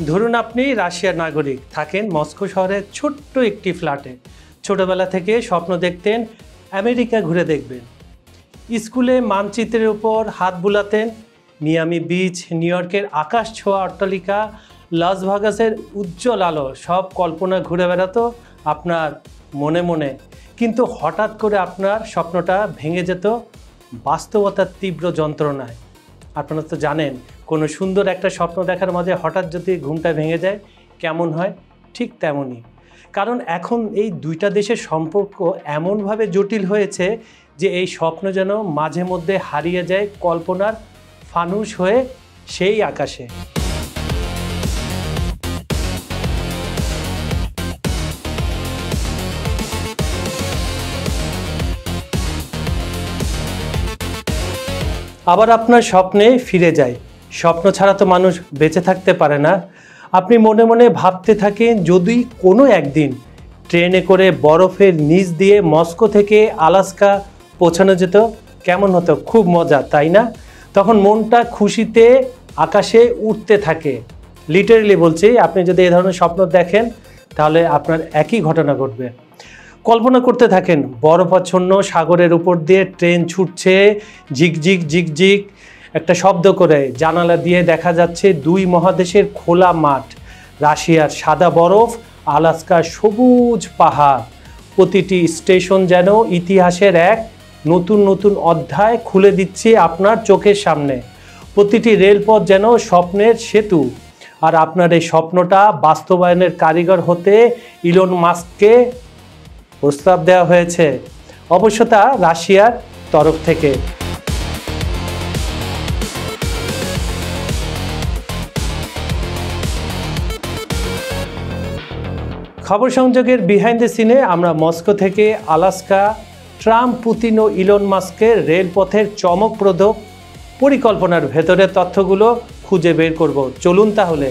ধরুন আপনি রাশিয়ার নাগরিক, থাকেন মস্কো শহরের ছোট্ট একটি ফ্ল্যাটে। ছোটবেলা থেকে স্বপ্ন দেখতেন আমেরিকা ঘুরে দেখবেন। স্কুলে মানচিত্রের উপর হাত বুলাতেন মিয়ামি বিচ, নিউ ইয়র্কের আকাশ ছোঁয়া অট্টালিকা, লাস ভেগাসের উজ্জ্বল আলো, সব কল্পনা ঘুরে বেড়াতো আপনার মনে মনে। কিন্তু হঠাৎ করে আপনার স্বপ্নটা ভেঙে যেত বাস্তবতার তীব্র যন্ত্রণায়। আপনারা তো জানেন, কোনো সুন্দর একটা স্বপ্ন দেখার মাঝে হঠাৎ যদি ঘুমটা ভেঙে যায় কেমন হয়, ঠিক তেমনই। কারণ এখন এই দুইটা দেশের সম্পর্ক এমনভাবে জটিল হয়েছে যে এই স্বপ্ন যেন মাঝে মধ্যে হারিয়ে যায় কল্পনার ফানুস হয়ে সেই আকাশে। আবার আপনার স্বপ্নে ফিরে যায়। স্বপ্ন ছাড়া তো মানুষ বেঁচে থাকতে পারে না। আপনি মনে মনে ভাবতে থাকেন, যদি কোনো একদিন ট্রেনে করে বরফের নিচ দিয়ে মস্কো থেকে আলাস্কা পৌঁছানো যেত কেমন হতো, খুব মজা, তাই না? তখন মনটা খুশিতে আকাশে উঠতে থাকে। লিটারেলি বলছি, আপনি যদি এই ধরনের স্বপ্ন দেখেন তাহলে আপনার একই ঘটনা ঘটবে। কল্পনা করতে থাকেন বরফাচ্ছন্ন সাগরের উপর দিয়ে ট্রেন ছুটছে, ঝিকঝিক ঝিকঝিক একটা শব্দ করে। জানালা দিয়ে দেখা যাচ্ছে দুই মহাদেশের খোলা মাঠ, রাশিয়ার সাদা বরফ, আলাস্কার সবুজ পাহাড়। প্রতিটি স্টেশন যেন ইতিহাসের এক নতুন নতুন অধ্যায় খুলে দিচ্ছে আপনার চোখের সামনে। প্রতিটি রেলপথ যেন স্বপ্নের সেতু। আর আপনার এই স্বপ্নটা বাস্তবায়নের কারিগর হতে ইলন মাস্ককে প্রস্তাব দেওয়া হয়েছে, অবশ্য তা রাশিয়ার তরফ থেকে। খবর সংযোগের বিহাইন্ড দ্য সিনে আমরা মস্কো থেকে আলাস্কা, ট্রাম্প, পুতিন ও ইলন মাস্কের রেলপথের চমকপ্রদ পরিকল্পনার ভেতরের তথ্যগুলো খুঁজে বের করব। চলুন তাহলে।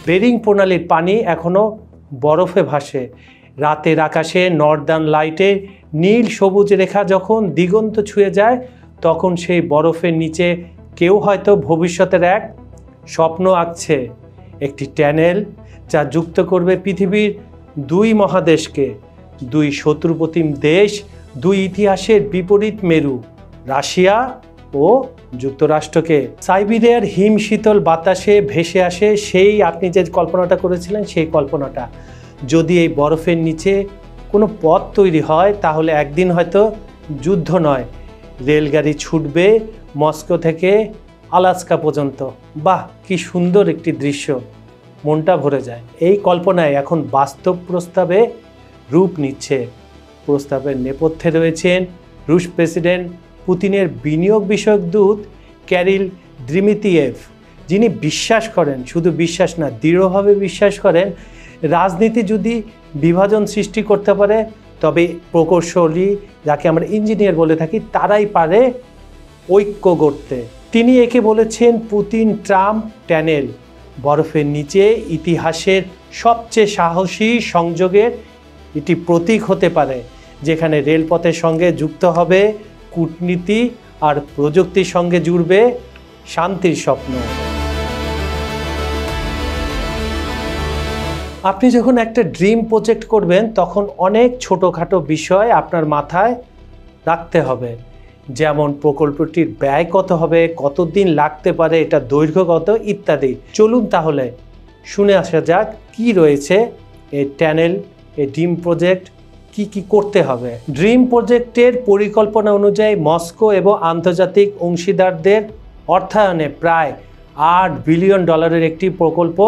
বেরিং প্রণালীর পানি এখনও বরফে ভাসে। রাতের আকাশে নর্দার্ন লাইটে নীল সবুজ রেখা যখন দিগন্ত ছুঁয়ে যায়, তখন সেই বরফের নিচে কেউ হয়তো ভবিষ্যতের এক স্বপ্ন আঁকছে। একটি টানেল যা যুক্ত করবে পৃথিবীর দুই মহাদেশকে, দুই শত্রুপ্রতিম দেশ, দুই ইতিহাসের বিপরীত মেরু, রাশিয়া ও যুক্তরাষ্ট্রকে। সাইবেরিয়ার হিম শীতল বাতাসে ভেসে আসে সেই আপনি যে কল্পনাটা করেছিলেন, সেই কল্পনাটা। যদি এই বরফের নিচে কোনো পথ তৈরি হয় তাহলে একদিন হয়তো যুদ্ধ নয়, রেলগাড়ি ছুটবে মস্কো থেকে আলাস্কা পর্যন্ত। বাহ, কি সুন্দর একটি দৃশ্য, মনটা ভরে যায়। এই কল্পনায় এখন বাস্তব প্রস্তাবে রূপ নিচ্ছে। প্রস্তাবের নেপথ্যে রয়েছেন রুশ প্রেসিডেন্ট পুতিনের বিনিয়োগ বিষয়ক দূত ক্যারিল দ্রিমিতিয়েভ, যিনি বিশ্বাস করেন, শুধু বিশ্বাস না, দৃঢ়ভাবে বিশ্বাস করেন, রাজনীতি যদি বিভাজন সৃষ্টি করতে পারে তবে প্রকৌশলী, যাকে আমরা ইঞ্জিনিয়ার বলে থাকি, তারাই পারে ঐক্য গড়তে। তিনি একে বলেছেন পুতিন ট্রাম্প টানেল। বরফের নিচে ইতিহাসের সবচেয়ে সাহসী সংযোগের এটি প্রতীক হতে পারে, যেখানে রেলপথের সঙ্গে যুক্ত হবে কূটনীতি আর প্রযুক্তির সঙ্গে জুড়বে শান্তির স্বপ্ন। আপনি যখন একটা ড্রিম প্রজেক্ট করবেন তখন অনেক ছোটোখাটো বিষয় আপনার মাথায় রাখতে হবে, যেমন প্রকল্পটির ব্যয় কত হবে, কতদিন লাগতে পারে, এটা দৈর্ঘ্য কত, ইত্যাদি। চলুন তাহলে শুনে আসা যাক কি রয়েছে এই টানেল, এই ড্রিম প্রজেক্ট, কি করতে হবে। ড্রিম প্রজেক্টের পরিকল্পনা অনুযায়ী মস্কো এবং আন্তর্জাতিক অংশীদারদের অর্থায়নে প্রায় $8 বিলিয়ন একটি প্রকল্প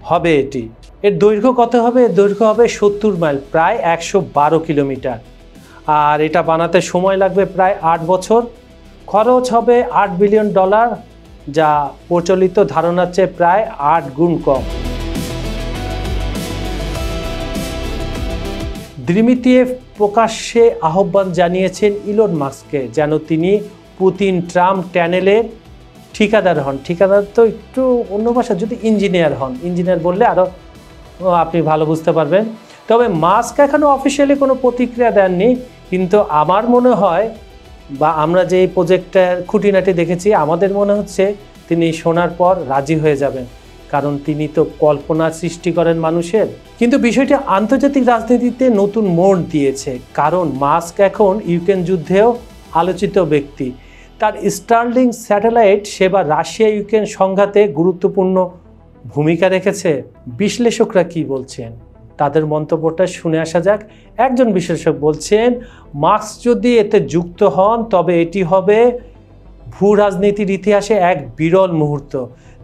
হবে এটি। এর দৈর্ঘ্য কত হবে? দৈর্ঘ্য হবে 70 মাইল, প্রায় 112 কিলোমিটার। আর এটা বানাতে সময় লাগবে প্রায় 8 বছর। খরচ হবে $8 বিলিয়ন, যা প্রচলিত ধারণার চেয়ে প্রায় 8 গুণ কম। দ্রিমিতিয়েভ প্রকাশ্যে আহ্বান জানিয়েছেন ইলন মাস্ককে যেন তিনি পুতিন ট্রাম্প টানেলের ঠিকাদার হন। ঠিকাদার তো একটু অন্য ভাষা, যদি ইঞ্জিনিয়ার হন, ইঞ্জিনিয়ার বললে আরও আপনি ভালো বুঝতে পারবেন। তবে মাস্ক এখনও অফিসিয়ালি কোনো প্রতিক্রিয়া দেননি, কিন্তু আমার মনে হয় বা আমরা যে এই প্রজেক্টটার খুঁটিনাটি দেখেছি, আমাদের মনে হচ্ছে তিনি শোনার পর রাজি হয়ে যাবেন, কারণ তিনি তো কল্পনা সৃষ্টি করেন মানুষের। কিন্তু বিষয়টি আন্তর্জাতিক রাজনীতিতে নতুন মোড় দিয়েছে, কারণ মাস্ক এখন ইউক্রেন যুদ্ধেও আলোচিত ব্যক্তি। তার স্টারলিং স্যাটেলাইট সেবা রাশিয়া ইউক্রেন সংঘাতে গুরুত্বপূর্ণ ভূমিকা রেখেছে। বিশ্লেষকরা কি বলছেন তাদের মন্তব্যটা শুনে আসা যাক। একজন বিশ্লেষক বলছেন, মাস্ক যদি এতে যুক্ত হন তবে এটি হবে ভূ রাজনীতির ইতিহাসে এক বিরল মুহূর্ত,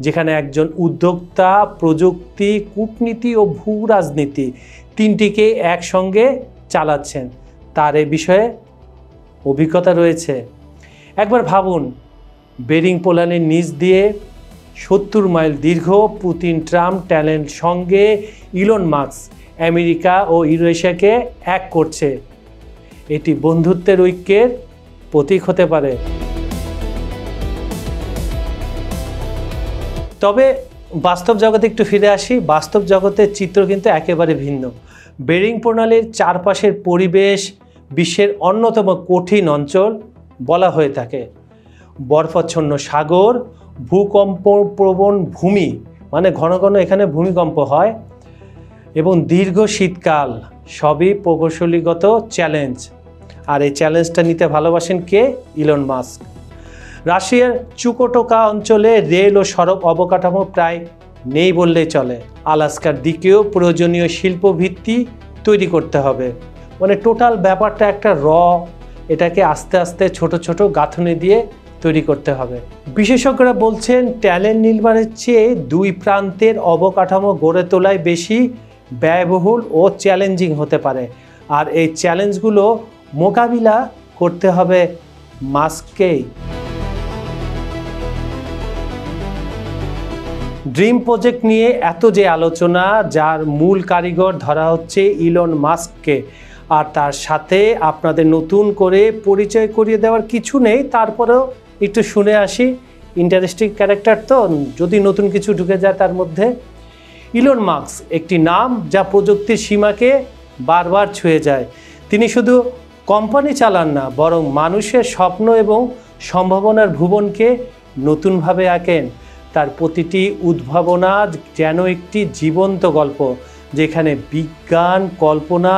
যেখানে একজন উদ্যোক্তা প্রযুক্তি, কূটনীতি ও ভূ রাজনীতি তিনটিকে একসঙ্গে চালাচ্ছেন। তার এ বিষয়ে অভিজ্ঞতা রয়েছে। একবার ভাবুন, বেরিং পোলানের নিচ দিয়ে 70 মাইল দীর্ঘ পুতিন ট্রাম্প ট্যালেন্ট সঙ্গে ইলন মাস্ক আমেরিকা ও ইউরেশিয়াকে এক করছে। এটি বন্ধুত্বের ঐক্যের প্রতীক হতে পারে। তবে বাস্তব জগতে একটু ফিরে আসি। বাস্তব জগতের চিত্র কিন্তু একেবারে ভিন্ন। বেরিং প্রণালীর চারপাশের পরিবেশ বিশ্বের অন্যতম কঠিন অঞ্চল বলা হয়ে থাকে। বরফাচ্ছন্ন সাগর, ভূকম্প প্রবণ ভূমি, মানে ঘন ঘন এখানে ভূমিকম্প হয়, এবং দীর্ঘ শীতকাল, সবই প্রকৌশলীগত চ্যালেঞ্জ। আর এই চ্যালেঞ্জটা নিতে ভালোবাসেন কে? Elon Musk. রাশিয়ার চুকোটোকা অঞ্চলে রেল ও সড়ক অবকাঠামো প্রায় নেই বললেই চলে। আলাস্কার দিকেও প্রয়োজনীয় শিল্প ভিত্তি তৈরি করতে হবে। মানে টোটাল ব্যাপারটা একটা এটাকে আস্তে আস্তে ছোট ছোট গাঁথনি দিয়ে তৈরি করতে হবে। বিশেষজ্ঞরা বলছেন, ট্যালেন্ট নির্মাণের চেয়ে দুই প্রান্তের অবকাঠামো গড়ে তোলাই বেশি ব্যয়বহুল ও চ্যালেঞ্জিং হতে পারে। আর এই চ্যালেঞ্জগুলো মোকাবিলা করতে হবে মাস্ককেই। ড্রিম প্রজেক্ট নিয়ে এত যে আলোচনা, যার মূল কারিগর ধরা হচ্ছে ইলন মাস্ককে, আর তার সাথে আপনাদের নতুন করে পরিচয় করিয়ে দেওয়ার কিছু নেই, তারপরেও একটু শুনে আসি। ইন্টারেস্টিং ক্যারেক্টার তো, যদি নতুন কিছু ঢুকে যায় তার মধ্যে। ইলন মাস্ক একটি নাম যা প্রযুক্তির সীমাকে বারবার ছুঁয়ে যায়। তিনি শুধু কোম্পানি চালান না, বরং মানুষের স্বপ্ন এবং সম্ভাবনার ভুবনকে নতুনভাবে আঁকেন। তার প্রতিটি উদ্ভাবনা যেন একটি জীবন্ত গল্প, যেখানে বিজ্ঞান, কল্পনা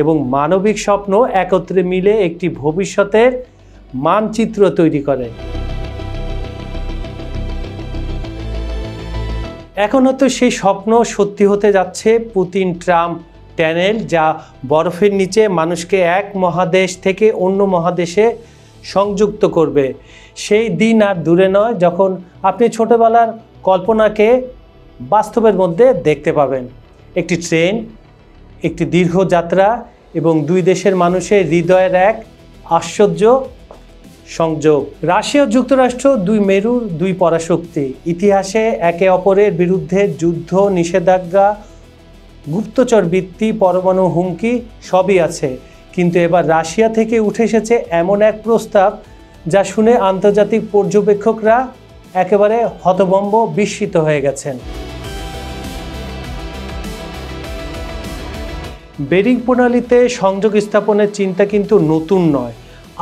এবং মানবিক স্বপ্ন একত্রে মিলে একটি ভবিষ্যতের মানচিত্র তৈরি করে। এখন হয়তো সেই স্বপ্ন সত্যি হতে যাচ্ছে। পুতিন ট্রাম্প টানেল, যা বরফের নিচে মানুষকে এক মহাদেশ থেকে অন্য মহাদেশে সংযুক্ত করবে। সেই দিন আর দূরে নয় যখন আপনি ছোটবেলার কল্পনাকে বাস্তবের মধ্যে দেখতে পাবেন। একটি ট্রেন, একটি দীর্ঘ যাত্রা এবং দুই দেশের মানুষের হৃদয়ের এক আশ্চর্য সংযোগ। রাশিয়া ও যুক্তরাষ্ট্র দুই মেরুর দুই পরাশক্তি। ইতিহাসে একে অপরের বিরুদ্ধে যুদ্ধ, নিষেধাজ্ঞা, গুপ্তচর বৃত্তি, পরমাণু হুমকি সবই আছে। কিন্তু এবার রাশিয়া থেকে উঠে এসেছে এমন এক প্রস্তাব যা শুনে আন্তর্জাতিক পর্যবেক্ষকরা একেবারে হতভম্ব, বিস্মিত হয়ে গেছেন। বেরিং প্রণালীতে সংযোগ স্থাপনের চিন্তা কিন্তু নতুন নয়।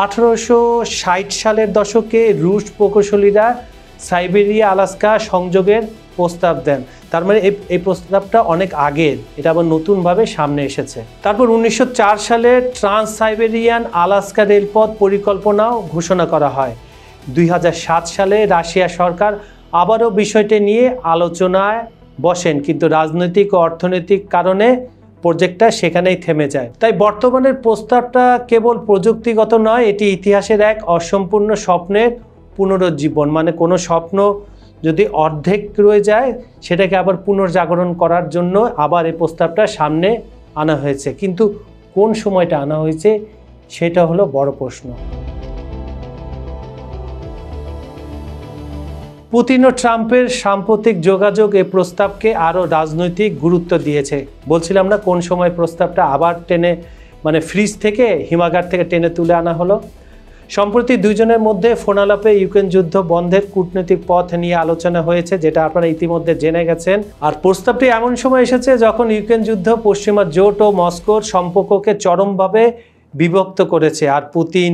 1860 সালের দশকে রুশ প্রকৌশলীরা সাইবেরিয়া আলাস্কা সংযোগের প্রস্তাব দেন। তার মানে এই প্রস্তাবটা অনেক আগের, এটা আবার নতুনভাবে সামনে এসেছে। তারপর 1904 সালে ট্রান্স সাইবেরিয়ান আলাস্কা রেলপথ পরিকল্পনাও ঘোষণা করা হয়। 2007 সালে রাশিয়া সরকার আবারও বিষয়টি নিয়ে আলোচনায় বসেন, কিন্তু রাজনৈতিক ও অর্থনৈতিক কারণে প্রজেক্টটা সেখানেই থেমে যায়। তাই বর্তমানের প্রস্তাবটা কেবল প্রযুক্তিগত নয়, এটি ইতিহাসের এক অসম্পূর্ণ স্বপ্নের পুনরুজ্জীবন। মানে কোনো স্বপ্ন যদি অর্ধেক রয়ে যায়, সেটাকে আবার পুনর্জাগরণ করার জন্য আবার এই প্রস্তাবটা সামনে আনা হয়েছে। কিন্তু কোন সময়টা আনা হয়েছে সেটা হলো বড় প্রশ্ন। পুতিন ও ট্রাম্পের সাম্প্রতিক যোগাযোগ এই প্রস্তাবকে আরও রাজনৈতিক গুরুত্ব দিয়েছে। বলছিলাম না কোন সময় প্রস্তাবটা আবার টেনে, মানে ফ্রিজ থেকে, হিমাগার থেকে টেনে তুলে আনা হলো। সম্প্রতি দুইজনের মধ্যে ফোনালাপে ইউক্রেন যুদ্ধ বন্ধের কূটনৈতিক পথ নিয়ে আলোচনা হয়েছে, যেটা আপনারা ইতিমধ্যে জেনে গেছেন। আর প্রস্তাবটি এমন সময় এসেছে যখন ইউক্রেন যুদ্ধ পশ্চিমা জোট ও মস্কোর সম্পর্ককে চরমভাবে বিভক্ত করেছে। আর পুতিন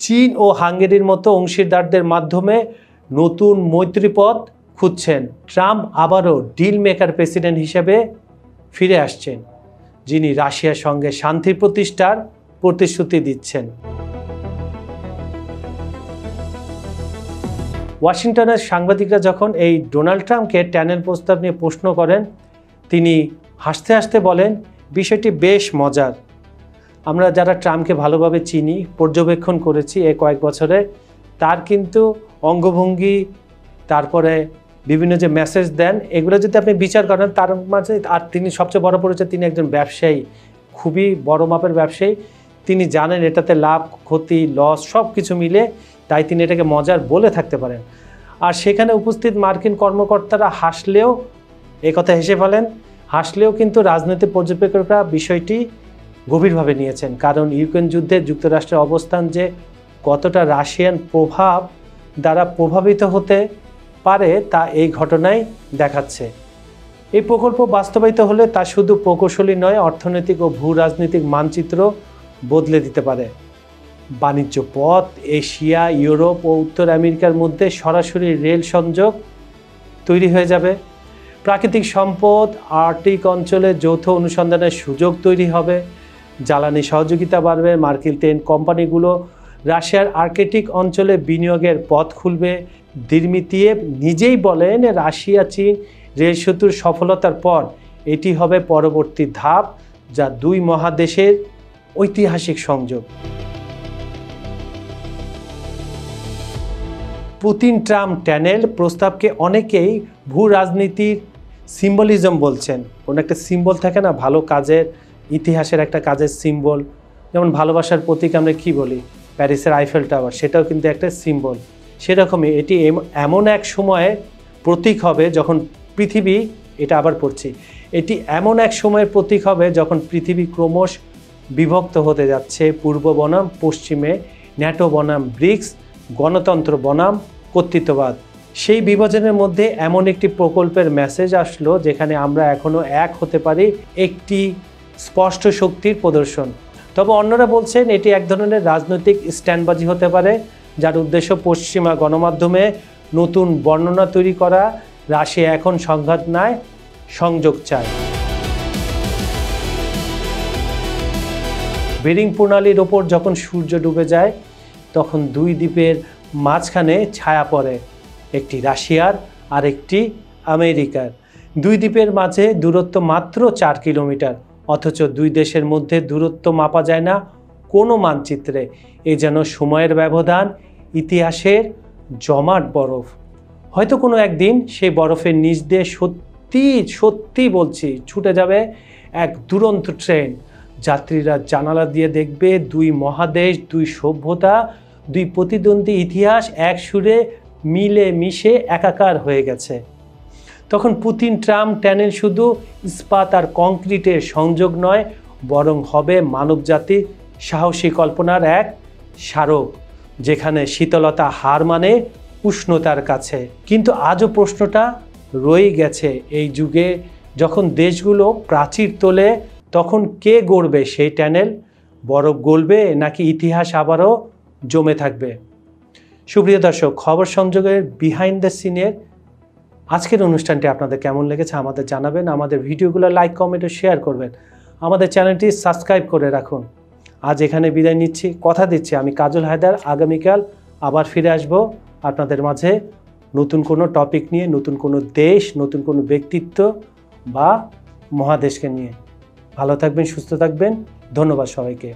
চীন ও হাঙ্গেরির মতো অংশীদারদের মাধ্যমে নতুন মৈত্রীপথ খুঁজছেন। ট্রাম্প আবারও ডিল মেকার প্রেসিডেন্ট হিসেবে ফিরে আসছেন, যিনি রাশিয়ার সঙ্গে শান্তি প্রতিষ্ঠার প্রতিশ্রুতি দিচ্ছেন। ওয়াশিংটনের সাংবাদিকরা যখন এই ডোনাল্ড ট্রাম্পকে ট্যানেল প্রস্তাব নিয়ে প্রশ্ন করেন, তিনি হাসতে হাসতে বলেন, বিষয়টি বেশ মজার। আমরা যারা ট্রাম্পকে ভালোভাবে চিনি, পর্যবেক্ষণ করেছি এই কয়েক বছরে, তার কিন্তু অঙ্গভঙ্গি, তারপরে বিভিন্ন যে মেসেজ দেন, এগুলো যদি আপনি বিচার করেন তার মাঝে, আর তিনি সবচেয়ে বড় পরিচয়, তিনি একজন ব্যবসায়ী, খুবই বড় মাপের ব্যবসায়ী। তিনি জানেন এটাতে লাভ ক্ষতি লস সব কিছু মিলে, তাই তিনি এটাকে মজার বলে থাকতে পারেন। আর সেখানে উপস্থিত মার্কিন কর্মকর্তারা হাসলেও, একথা হেসে ফেলেন, হাসলেও কিন্তু রাজনৈতিক পর্যবেক্ষকরা বিষয়টি গভীরভাবে নিয়েছেন। কারণ ইউক্রেন যুদ্ধে যুক্তরাষ্ট্রের অবস্থান যে কতটা রাশিয়ান প্রভাব দ্বারা প্রভাবিত হতে পারে তা এই ঘটনায় দেখাচ্ছে। এই প্রকল্প বাস্তবায়িত হলে তা শুধু প্রকৌশলী নয়, অর্থনৈতিক ও ভূ রাজনৈতিক মানচিত্র বদলে দিতে পারে। বাণিজ্য পথ, এশিয়া, ইউরোপ ও উত্তর আমেরিকার মধ্যে সরাসরি রেল সংযোগ তৈরি হয়ে যাবে। প্রাকৃতিক সম্পদ, আর্কটিক অঞ্চলে যৌথ অনুসন্ধানের সুযোগ তৈরি হবে। জ্বালানি সহযোগিতা বাড়বে। মার্কিন তেল কোম্পানিগুলো রাশিয়ার আর্কটিক অঞ্চলে বিনিয়োগের পথ খুলবে। দিরমিতিয়েভ নিজেই বলেন, রাশিয়া চীন রেল সেতুর সফলতার পর এটি হবে পরবর্তী ধাপ, যা দুই মহাদেশের ঐতিহাসিক সংযোগ। পুতিন ট্রাম্প ট্যানেল প্রস্তাবকে অনেকেই ভূ রাজনীতির সিম্বলিজম বলছেন। কোনো একটা সিম্বল থাকে না, ভালো কাজের, ইতিহাসের একটা কাজের সিম্বল। যেমন ভালোবাসার প্রতীক আমরা কি বলি, প্যারিসের আইফেল টাওয়ার, সেটাও কিন্তু একটা সিম্বল। সেরকমই এটি এমন এক সময়ে প্রতীক হবে যখন পৃথিবী, এটা আবার পড়ছি, এটি এমন এক সময়ের প্রতীক হবে যখন পৃথিবী ক্রমশ বিভক্ত হতে যাচ্ছে। পূর্ব বনাম পশ্চিমে, ন্যাটো বনাম ব্রিক্স, গণতন্ত্র বনাম কর্তৃত্ববাদ। সেই বিভাজনের মধ্যে এমন একটি প্রকল্পের মেসেজ আসলো যেখানে আমরা এখনও এক হতে পারি, একটি স্পষ্ট শক্তির প্রদর্শন। তবে অন্যরা বলছেন এটি এক ধরনের রাজনৈতিক স্ট্যান্ডবাজি হতে পারে, যার উদ্দেশ্য পশ্চিমা গণমাধ্যমে নতুন বর্ণনা তৈরি করা। রাশিয়া এখন সংঘাত নয়, সংযোগ চায়। বেরিং প্রণালীর ওপর যখন সূর্য ডুবে যায়, তখন দুই দ্বীপের মাঝখানে ছায়া পড়ে, একটি রাশিয়ার আর একটি আমেরিকার। দুই দ্বীপের মাঝে দূরত্ব মাত্র 4 কিলোমিটার, অথচ দুই দেশের মধ্যে দূরত্ব মাপা যায় না কোনো মানচিত্রে। এ যেন সময়ের ব্যবধান, ইতিহাসের জমাট বরফ। হয়তো কোনো একদিন সেই বরফের নিচ দিয়ে সত্যি বলছি ছুটে যাবে এক দুরন্ত ট্রেন। যাত্রীরা জানালা দিয়ে দেখবে দুই মহাদেশ, দুই সভ্যতা, দুই প্রতিদ্বন্দ্বী ইতিহাস এক সুরে মিলে মিশে একাকার হয়ে গেছে। তখন পুতিন ট্রাম্প ট্যানেল শুধু ইস্পাত আর কংক্রিটের সংযোগ নয়, বরং হবে মানবজাতির সাহসী কল্পনার এক স্মারক, যেখানে শীতলতা হার মানে উষ্ণতার কাছে। কিন্তু আজও প্রশ্নটা রয়ে গেছে, এই যুগে যখন দেশগুলো প্রাচীর তোলে, তখন কে গড়বে সেই ট্যানেল? বরফ গলবে নাকি ইতিহাস আবারও জমে থাকবে? সুপ্রিয় দর্শক, খবর সংযোগের বিহাইন্ড দ্য সিনের আজকের অনুষ্ঠানটি আপনাদের কেমন লেগেছে আমাদের জানাবেন। আমাদের ভিডিওগুলো লাইক, কমেন্ট ও শেয়ার করবেন। আমাদের চ্যানেলটি সাবস্ক্রাইব করে রাখুন। আজ এখানে বিদায় নিচ্ছি, কথা দিচ্ছি আমি কাজল হায়দার আগামীকাল আবার ফিরে আসব আপনাদের মাঝে নতুন কোনো টপিক নিয়ে, নতুন কোনো দেশ, নতুন কোনো ব্যক্তিত্ব বা মহাদেশকে নিয়ে। ভালো থাকবেন, সুস্থ থাকবেন। ধন্যবাদ সবাইকে।